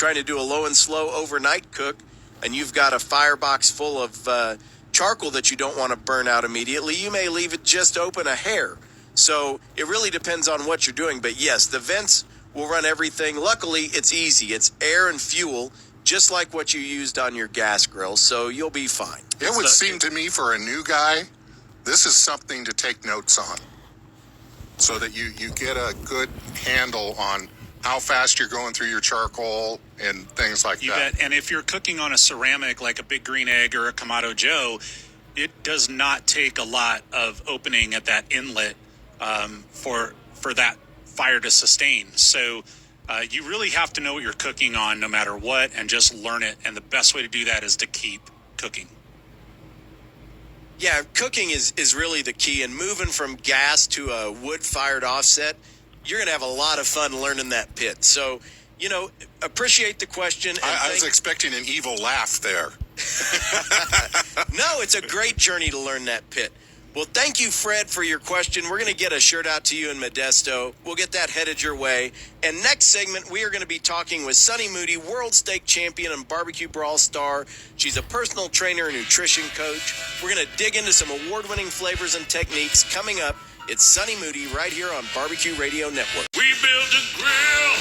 trying to do a low and slow overnight cook and you've got a firebox full of charcoal that you don't want to burn out immediately, you may leave it just open a hair. So it really depends on what you're doing. But yes, the vents will run everything. Luckily, it's easy. It's air and fuel, just like what you used on your gas grill. So you'll be fine. It would seem to me for a new guy, this is something to take notes on so that you get a good handle on how fast you're going through your charcoal and things like You that. bet. And if you're cooking on a ceramic like a Big Green Egg or a Kamado Joe, it does not take a lot of opening at that inlet for that fire to sustain. So you really have to know what you're cooking on no matter what and just learn it. And the best way to do that is to keep cooking. Yeah, cooking is really the key. And moving from gas to a wood-fired offset, you're going to have a lot of fun learning that pit. So, appreciate the question. And I was expecting an evil laugh there. No, it's a great journey to learn that pit. Well, thank you, Fred, for your question. We're going to get a shirt out to you in Modesto. We'll get that headed your way. And next segment, we are going to be talking with Sunny Moody, World Steak Champion and Barbecue Brawl star. She's a personal trainer and nutrition coach. We're going to dig into some award-winning flavors and techniques coming up. It's Sunny Moody right here on Barbecue Radio Network. We build a grill,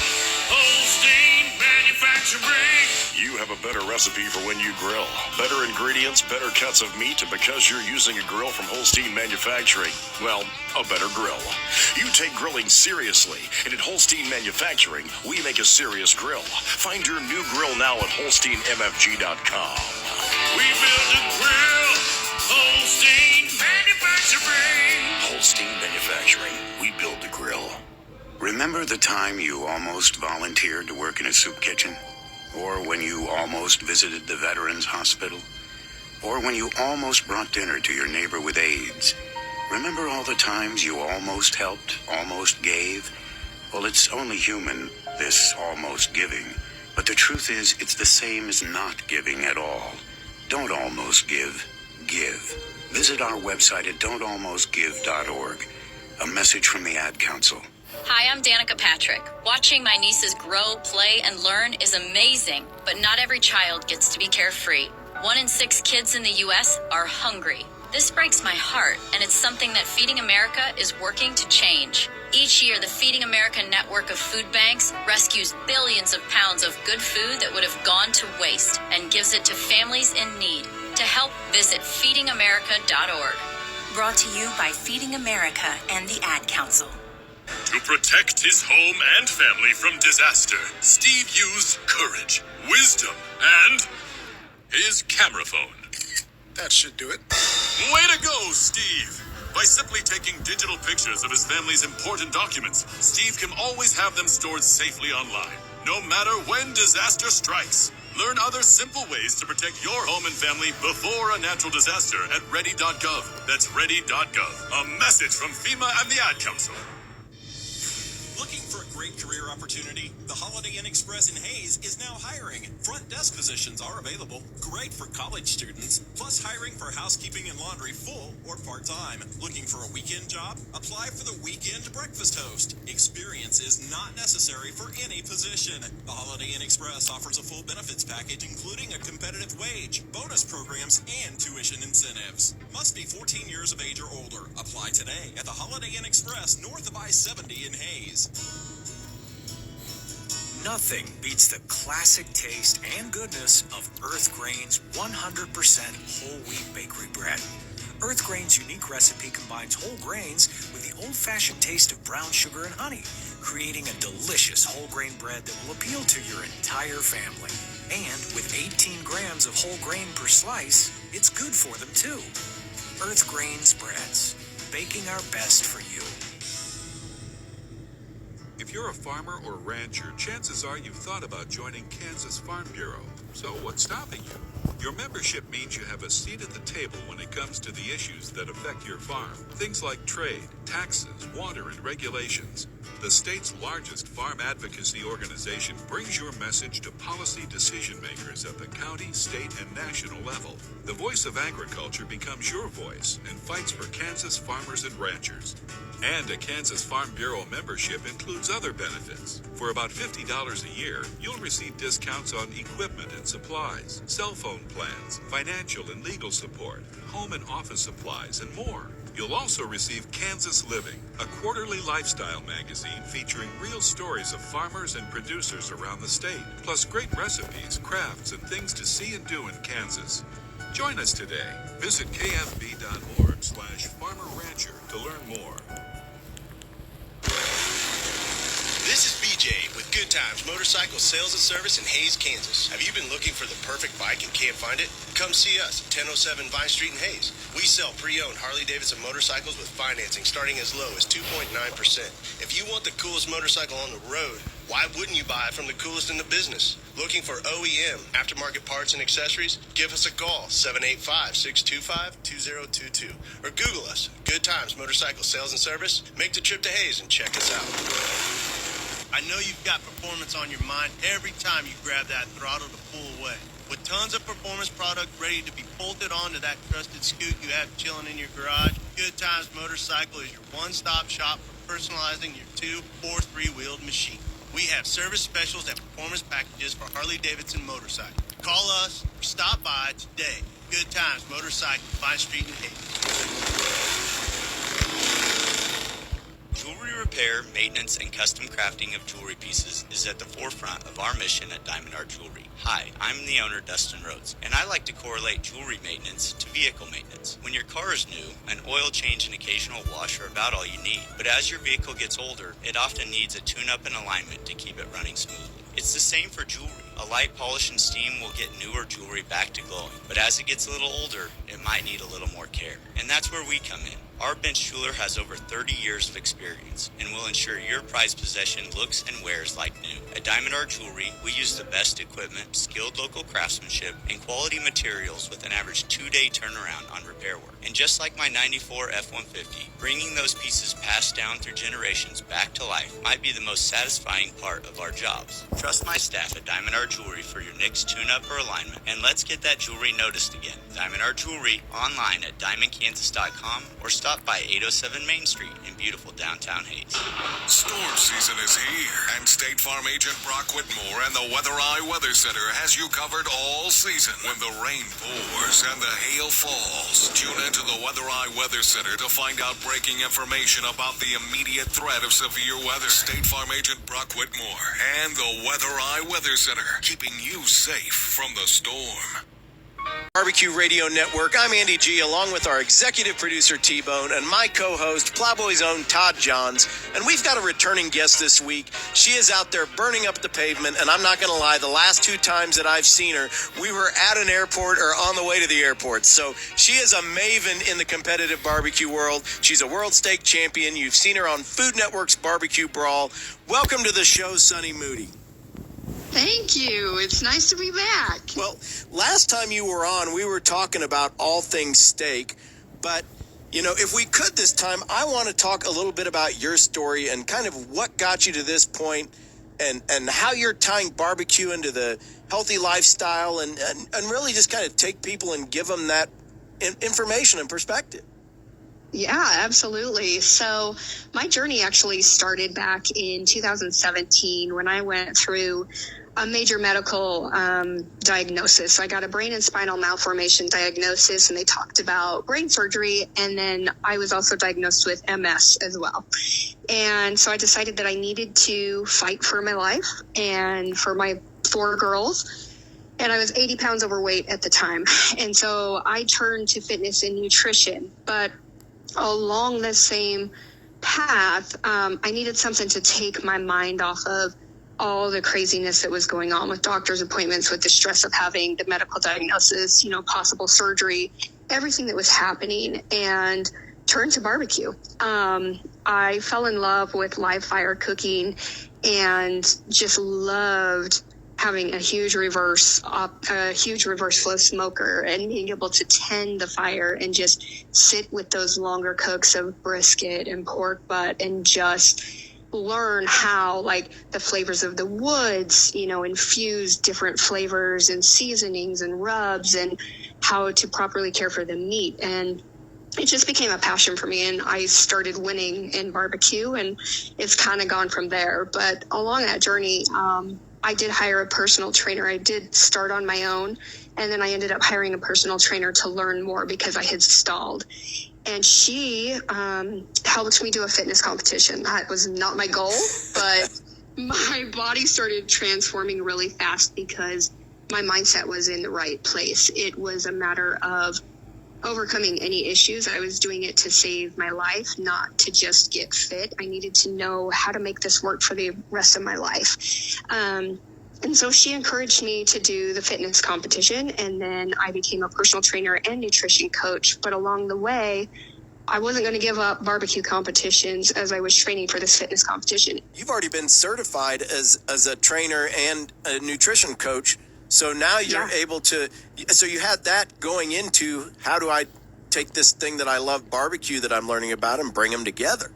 Holstein Manufacturing. You have a better recipe for when you grill. Better ingredients, better cuts of meat, and because you're using a grill from Holstein Manufacturing, well, a better grill. You take grilling seriously, and at Holstein Manufacturing, we make a serious grill. Find your new grill now at HolsteinMFG.com. We build a grill, Holstein Manufacturing. Holstein Manufacturing, we build the grill. Remember the time you almost volunteered to work in a soup kitchen? Or when you almost visited the Veterans Hospital? Or when you almost brought dinner to your neighbor with AIDS? Remember all the times you almost helped, almost gave? Well, it's only human, this almost giving. But the truth is, it's the same as not giving at all. Don't almost give, give. Visit our website at don'talmostgive.org. A message from the Ad Council. Hi, I'm Danica Patrick. Watching my nieces grow, play, and learn is amazing, but not every child gets to be carefree. 1 in 6 kids in the U.S. are hungry. This breaks my heart, and it's something that Feeding America is working to change. Each year, the Feeding America network of food banks rescues billions of pounds of good food that would have gone to waste and gives it to families in need. To help, visit feedingamerica.org. Brought to you by Feeding America and the Ad Council. To protect his home and family from disaster, Steve used courage, wisdom, and his camera phone. That should do it. Way to go, Steve! By simply taking digital pictures of his family's important documents, Steve can always have them stored safely online, no matter when disaster strikes. Learn other simple ways to protect your home and family before a natural disaster at ready.gov. That's ready.gov. A message from FEMA and the Ad Council. Looking for a great career opportunity? The Holiday Inn Express in Hayes is now hiring. Front desk positions are available. Great for college students. Plus hiring for housekeeping and laundry full or part-time. Looking for a weekend job? Apply for the weekend breakfast host. Experience is not necessary for any position. The Holiday Inn Express offers a full benefits package including a competitive wage, bonus programs, and tuition incentives. Must be 14 years of age or older. Apply today at the Holiday Inn Express north of I-70 in Hayes. Nothing beats the classic taste and goodness of Earth Grain's 100% whole wheat bakery bread. Earth Grain's unique recipe combines whole grains with the old-fashioned taste of brown sugar and honey, creating a delicious whole grain bread that will appeal to your entire family. And with 18 grams of whole grain per slice, it's good for them too. Earth Grain's breads, baking our best for you. If you're a farmer or rancher, chances are you've thought about joining Kansas Farm Bureau. So what's stopping you? Your membership means you have a seat at the table when it comes to the issues that affect your farm. Things like trade, taxes, water, and regulations. The state's largest farm advocacy organization brings your message to policy decision makers at the county, state, and national level. The voice of agriculture becomes your voice and fights for Kansas farmers and ranchers. And a Kansas Farm Bureau membership includes other benefits. For about $50 a year, you'll receive discounts on equipment and supplies, cell phone plans, financial and legal support, home and office supplies, and more. You'll also receive Kansas Living, a quarterly lifestyle magazine featuring real stories of farmers and producers around the state, plus great recipes, crafts, and things to see and do in Kansas. Join us today. Visit kfb.org/farmerrancher to learn more. This is BJ with Good Times Motorcycle Sales and Service in Hayes, Kansas. Have you been looking for the perfect bike and can't find it? Come see us at 1007 Vine Street in Hayes. We sell pre-owned Harley-Davidson motorcycles with financing starting as low as 2.9%. If you want the coolest motorcycle on the road, why wouldn't you buy it from the coolest in the business? Looking for OEM, aftermarket parts and accessories? Give us a call, 785-625-2022. Or Google us, Good Times Motorcycle Sales and Service. Make the trip to Hayes and check us out. I know you've got performance on your mind every time you grab that throttle to pull away. With tons of performance product ready to be bolted onto that trusted scoot you have chilling in your garage, Good Times Motorcycle is your one-stop shop for personalizing your 2 or 3-wheeled machine. We have service specials and performance packages for Harley-Davidson motorcycles. Call us or stop by today. Good Times Motorcycle, Vine Street in Hayes. Jewelry repair, maintenance, and custom crafting of jewelry pieces is at the forefront of our mission at Diamond Art Jewelry. Hi, I'm the owner, Dustin Rhodes, and I like to correlate jewelry maintenance to vehicle maintenance. When your car is new, an oil change and occasional wash are about all you need. But as your vehicle gets older, it often needs a tune-up and alignment to keep it running smoothly. It's the same for jewelry. A light polish and steam will get newer jewelry back to glowing, but as it gets a little older, it might need a little more care. And that's where we come in. Our bench jeweler has over 30 years of experience and will ensure your prized possession looks and wears like new. At Diamond Art Jewelry, we use the best equipment, skilled local craftsmanship, and quality materials with an average 2-day turnaround on repair work. And just like my 94 F-150, bringing those pieces passed down through generations back to life might be the most satisfying part of our jobs. Trust my staff at Diamond Art Jewelry for your next tune-up or alignment, and let's get that jewelry noticed again. Diamond Art Jewelry, online at diamondkansas.com or stop by 807 Main Street in beautiful downtown Hayes. Storm season is here, and State Farm agent Brock Whitmore and the Weather Eye Weather Center has you covered all season. When the rain pours and the hail falls, tune into the Weather Eye Weather Center to find out breaking information about the immediate threat of severe weather. State Farm agent Brock Whitmore and the Weather Eye Weather Center, keeping you safe from the storm. Barbecue Radio Network. I'm Andy G, along with our executive producer T-Bone and my co-host Plowboy's own Todd Johns. And we've got a returning guest this week. She is out there burning up the pavement, and I'm not going to lie, the last 2 times that I've seen her, we were at an airport or on the way to the airport. So she is a maven in the competitive barbecue world. She's a world steak champion. You've seen her on Food Network's Barbecue Brawl. Welcome to the show, Sunny Moody. Thank you. It's nice to be back. Well, last time you were on, we were talking about all things steak. But, you know, if we could this time, I want to talk a little bit about your story and kind of what got you to this point and how you're tying barbecue into the healthy lifestyle and really just kind of take people and give them that information and perspective. Yeah, absolutely. So my journey actually started back in 2017 when I went through a major medical diagnosis. I got a brain and spinal malformation diagnosis, and they talked about brain surgery. And then I was also diagnosed with MS as well. And so I decided that I needed to fight for my life and for my 4 girls. And I was 80 pounds overweight at the time. And so I turned to fitness and nutrition. But along the same path, I needed something to take my mind off of all the craziness that was going on with doctor's appointments, with the stress of having the medical diagnosis, possible surgery, everything that was happening, and turned to barbecue. I fell in love with live fire cooking and just loved having a huge reverse flow smoker and being able to tend the fire and just sit with those longer cooks of brisket and pork butt and just learn how, like, the flavors of the woods, infuse different flavors and seasonings and rubs, and how to properly care for the meat. And it just became a passion for me, and I started winning in barbecue, and it's kind of gone from there. But along that journey, I did hire a personal trainer. I did start on my own, and then I ended up hiring a personal trainer to learn more because I had stalled. And she helped me do a fitness competition. That was not my goal, but my body started transforming really fast because my mindset was in the right place. It was a matter of overcoming any issues. I was doing it to save my life, not to just get fit. I needed to know how to make this work for the rest of my life. And so she encouraged me to do the fitness competition, and then I became a personal trainer and nutrition coach. But along the way, I wasn't going to give up barbecue competitions as I was training for this fitness competition. You've already been certified as a trainer and a nutrition coach. So now you're able to, so you had that going into, how do I take this thing that I love, barbecue, that I'm learning about, and bring them together?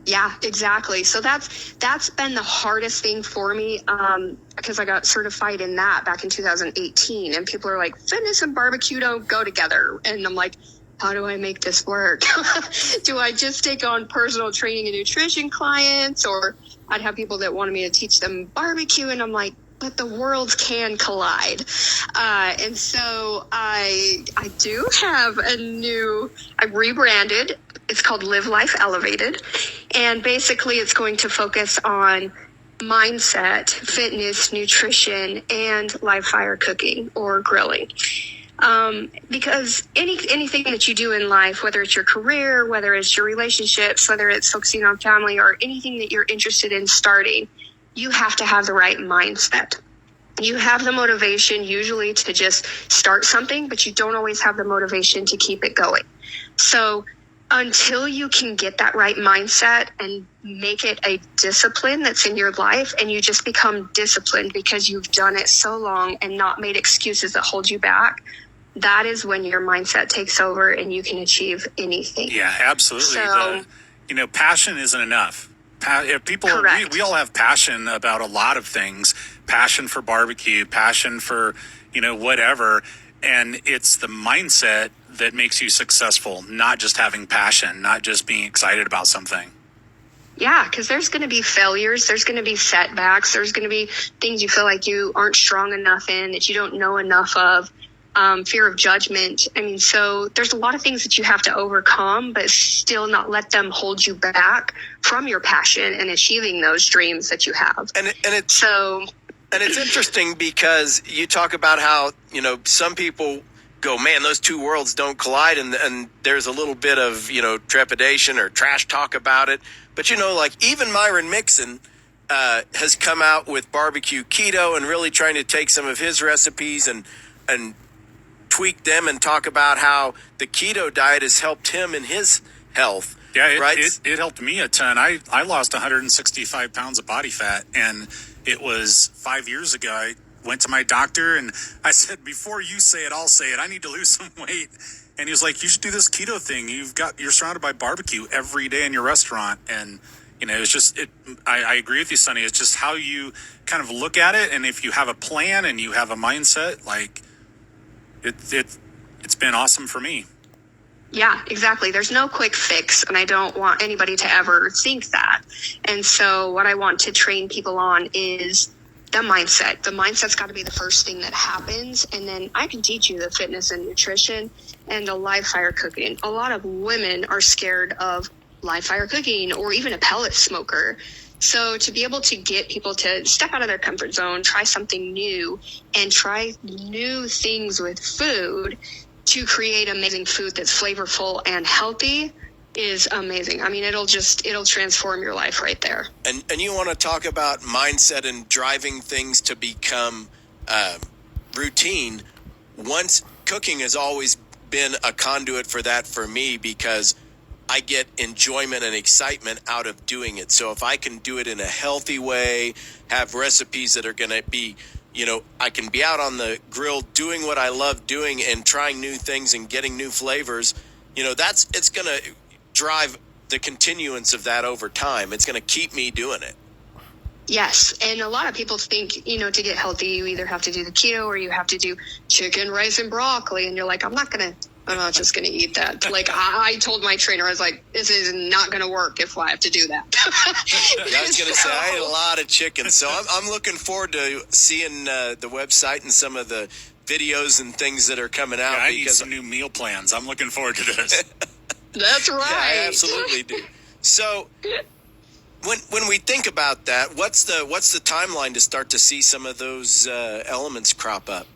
Yeah, exactly. So that's been the hardest thing for me, because I got certified in that back in 2018, and people are like, fitness and barbecue don't go together. And I'm like, how do I make this work? Do I just take on personal training and nutrition clients, or I'd have people that wanted me to teach them barbecue, and I'm like, but the worlds can collide. And so I do have I rebranded. It's called Live Life Elevated. And basically it's going to focus on mindset, fitness, nutrition, and live fire cooking or grilling. Because anything that you do in life, whether it's your career, whether it's your relationships, whether it's focusing on family, or anything that you're interested in starting, you have to have the right mindset. You have the motivation usually to just start something, but you don't always have the motivation to keep it going. So until you can get that right mindset and make it a discipline that's in your life, and you just become disciplined because you've done it so long and not made excuses that hold you back, that is when your mindset takes over and you can achieve anything. Yeah, absolutely. So, passion isn't enough. People, we all have passion about a lot of things. Passion for barbecue, passion for, whatever. And it's the mindset that makes you successful, not just having passion, not just being excited about something. Yeah, because there's going to be failures. There's going to be setbacks. There's going to be things you feel like you aren't strong enough in, that you don't know enough of. Fear of judgment. So there's a lot of things that you have to overcome, but still not let them hold you back from your passion and achieving those dreams that you have. And it's interesting because you talk about how, some people go, man, those two worlds don't collide. And there's a little bit of, trepidation or trash talk about it. But, even Myron Mixon has come out with barbecue keto and really trying to take some of his recipes and tweak them and talk about how the keto diet has helped him in his health. Yeah, it helped me a ton. I lost 165 pounds of body fat, and it was 5 years ago. I went to my doctor and I said, before you say it, I'll say it. I need to lose some weight. And he was like, you should do this keto thing. You're surrounded by barbecue every day in your restaurant. And, it's just, I agree with you, Sonny. It's just how you kind of look at it. And if you have a plan and you have a mindset, like, it's been awesome for me. Yeah, exactly. There's no quick fix, and I don't want anybody to ever think that. And so what I want to train people on is the mindset. The mindset's got to be the first thing that happens, and then I can teach you the fitness and nutrition and the live fire cooking. A lot of women are scared of live fire cooking or even a pellet smoker. So to be able to get people to step out of their comfort zone, try something new, and try new things with food to create amazing food that's flavorful and healthy is amazing. It'll transform your life right there. And you want to talk about mindset and driving things to become routine. Once cooking has always been a conduit for that for me, because I get enjoyment and excitement out of doing it. So if I can do it in a healthy way, have recipes that are going to be, I can be out on the grill doing what I love doing and trying new things and getting new flavors, it's going to drive the continuance of that over time. It's going to keep me doing it. Yes. And a lot of people think, you know, to get healthy, you either have to do the keto or you have to do chicken, rice, and broccoli. And you're like, I'm not just going to eat that. Like I told my trainer, I was like, this is not going to work if I have to do that. I was going to say, I ate a lot of chicken. So I'm looking forward to seeing the website and some of the videos and things that are coming out. Yeah, I need some new meal plans. I'm looking forward to this. That's right. Yeah, I absolutely do. So when we think about that, what's the timeline to start to see some of those elements crop up?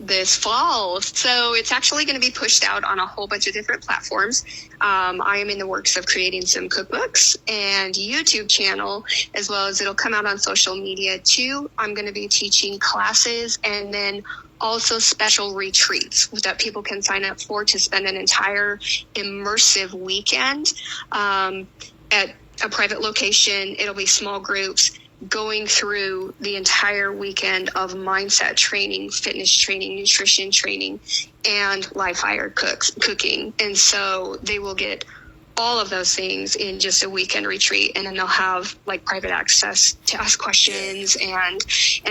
This fall. So it's actually going to be pushed out on a whole bunch of different platforms. I am in the works of creating some cookbooks and YouTube channel, as well as it'll come out on social media too. I'm going to be teaching classes and then also special retreats that people can sign up for to spend an entire immersive weekend at a private location. It'll be small groups going through the entire weekend of mindset training, fitness training, nutrition training, and live fire cooking. And so they will get all of those things in just a weekend retreat, and then they'll have like private access to ask questions and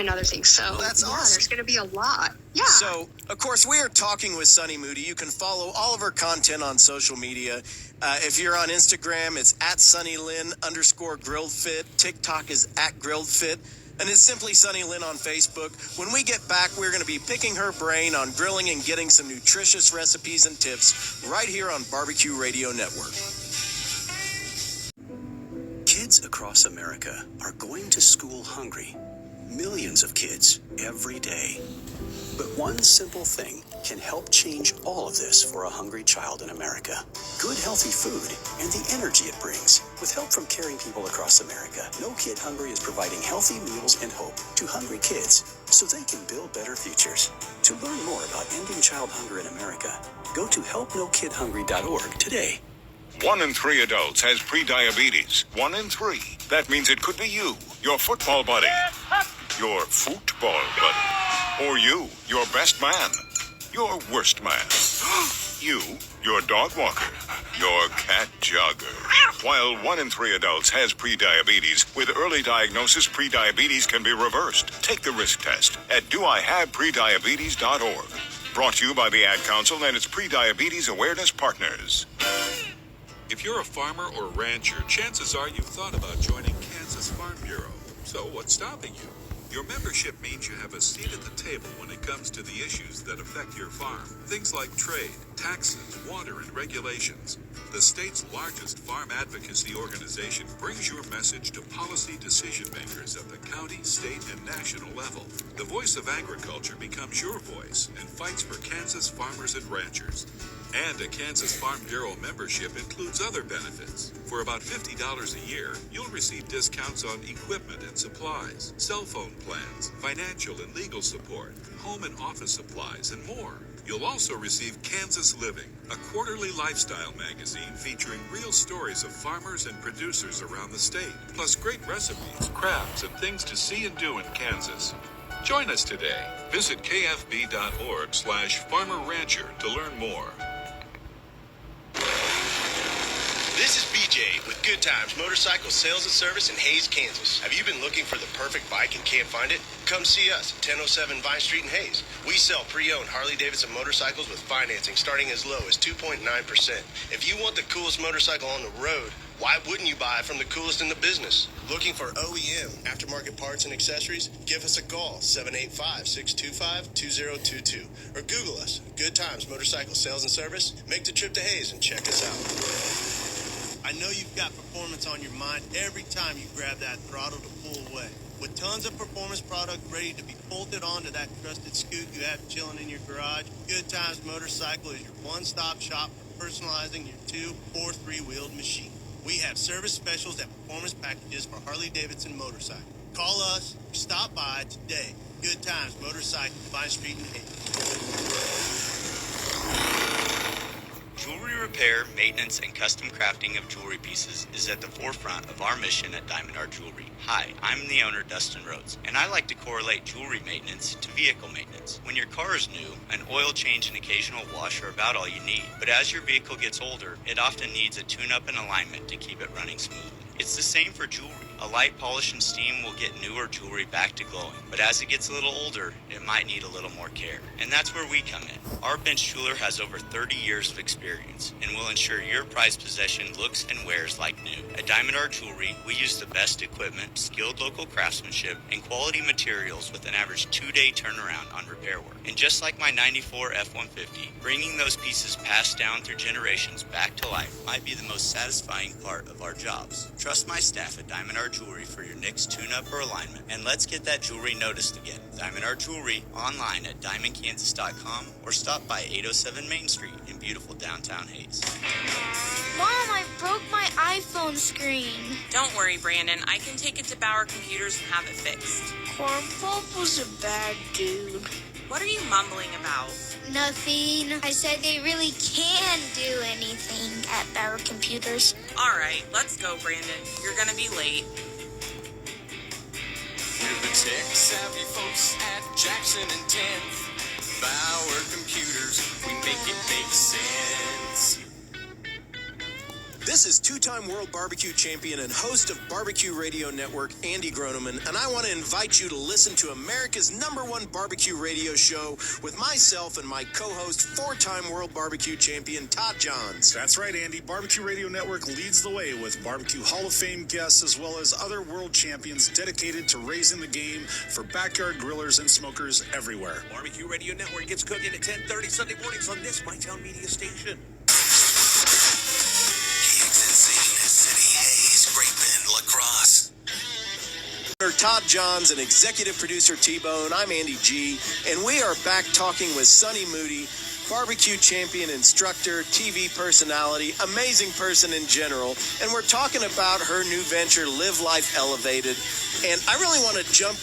other things. So that's awesome. There's going to be a lot. Yeah. So, of course, we are talking with Sunny Moody. You can follow all of her content on social media. If you're on Instagram, it's at SunnyLynn_GrilledFit. TikTok is at GrilledFit. And it's simply Sunny Lynn on Facebook. When we get back, we're going to be picking her brain on grilling and getting some nutritious recipes and tips right here on Barbecue Radio Network. Kids across America are going to school hungry. Millions of kids every day. But one simple thing can help change all of this for a hungry child in America. Good, healthy food and the energy it brings. With help from caring people across America, No Kid Hungry is providing healthy meals and hope to hungry kids so they can build better futures. To learn more about ending child hunger in America, go to helpnokidhungry.org today. 1 in 3 adults has prediabetes. 1 in 3. That means it could be you, your football buddy, your football buddy, or you, your best man, your worst man, you, your dog walker, your cat jogger. While 1 in 3 adults has prediabetes, with early diagnosis, prediabetes can be reversed. Take the risk test at doihaveprediabetes.org. Brought to you by the Ad Council and its prediabetes awareness partners. If you're a farmer or rancher, chances are you've thought about joining Kansas Farm Bureau. So what's stopping you? Your membership means you have a seat at the table when it comes to the issues that affect your farm. Things like trade, taxes, water, and regulations. The state's largest farm advocacy organization brings your message to policy decision makers at the county, state, and national level. The voice of agriculture becomes your voice and fights for Kansas farmers and ranchers. And a Kansas Farm Bureau membership includes other benefits. For about $50 a year, you'll receive discounts on equipment and supplies, cell phone plans, financial and legal support, home and office supplies, and more. You'll also receive Kansas Living, a quarterly lifestyle magazine featuring real stories of farmers and producers around the state, plus great recipes, crafts, and things to see and do in Kansas. Join us today. Visit kfb.org/farmerrancher to learn more. This is BJ with Good Times Motorcycle Sales and Service in Hayes, Kansas. Have you been looking for the perfect bike and can't find it? Come see us at 1007 Vine Street in Hayes. We sell pre-owned Harley-Davidson motorcycles with financing starting as low as 2.9%. If you want the coolest motorcycle on the road, why wouldn't you buy from the coolest in the business? Looking for OEM aftermarket parts and accessories? Give us a call, 785-625-2022. Or Google us, Good Times Motorcycle Sales and Service. Make the trip to Hayes and check us out. I know you've got performance on your mind every time you grab that throttle to pull away. With tons of performance product ready to be bolted onto that trusted scoot you have chilling in your garage, Good Times Motorcycle is your one-stop shop for personalizing your 2- or 3-wheeled machine. We have service specials and performance packages for Harley-Davidson motorcycle. Call us or stop by today. Good Times Motorcycle, Vine Street in Hayes. Jewelry repair, maintenance, and custom crafting of jewelry pieces is at the forefront of our mission at Diamond Art Jewelry. Hi, I'm the owner, Dustin Rhodes, and I like to correlate jewelry maintenance to vehicle maintenance. When your car is new, an oil change and occasional wash are about all you need. But as your vehicle gets older, it often needs a tune-up and alignment to keep it running smoothly. It's the same for jewelry. A light polish and steam will get newer jewelry back to glowing, but as it gets a little older, it might need a little more care. And that's where we come in. Our bench jeweler has over 30 years of experience and will ensure your prized possession looks and wears like new. At Diamond Art Jewelry, we use the best equipment, skilled local craftsmanship, and quality materials with an average 2-day turnaround on repair work. And just like my 94 F-150, bringing those pieces passed down through generations back to life might be the most satisfying part of our jobs. Trust my staff at Diamond Art Jewelry for your next tune-up or alignment, and let's get that jewelry noticed again. Diamond Art Jewelry, online at diamondkansas.com or stop by 807 Main Street in beautiful downtown Hayes. Mom, I broke my iPhone screen. Don't worry, Brandon. I can take it to Bauer Computers and have it fixed. Cornpop was a bad dude. What are you mumbling about? Nothing. I said they really can do anything at Bauer Computers. All right, let's go, Brandon. You're gonna be late. We're the tech-savvy folks at Jackson and 10th. Bauer Computers, we make it make sense. This is two-time World Barbecue Champion and host of Barbecue Radio Network, Andy Groneman, and I want to invite you to listen to America's #1 barbecue radio show with myself and my co-host, 4-time World Barbecue Champion, Todd Johns. That's right, Andy. Barbecue Radio Network leads the way with Barbecue Hall of Fame guests as well as other world champions dedicated to raising the game for backyard grillers and smokers everywhere. Barbecue Radio Network gets cooking at 10:30 Sunday mornings on this MyTown Media station. Todd Johns and executive producer T-Bone. I'm Andy G, and we are back talking with Sonny Moody, barbecue champion, instructor, TV personality, amazing person in general, and we're talking about her new venture, Live Life Elevated. And I really want to jump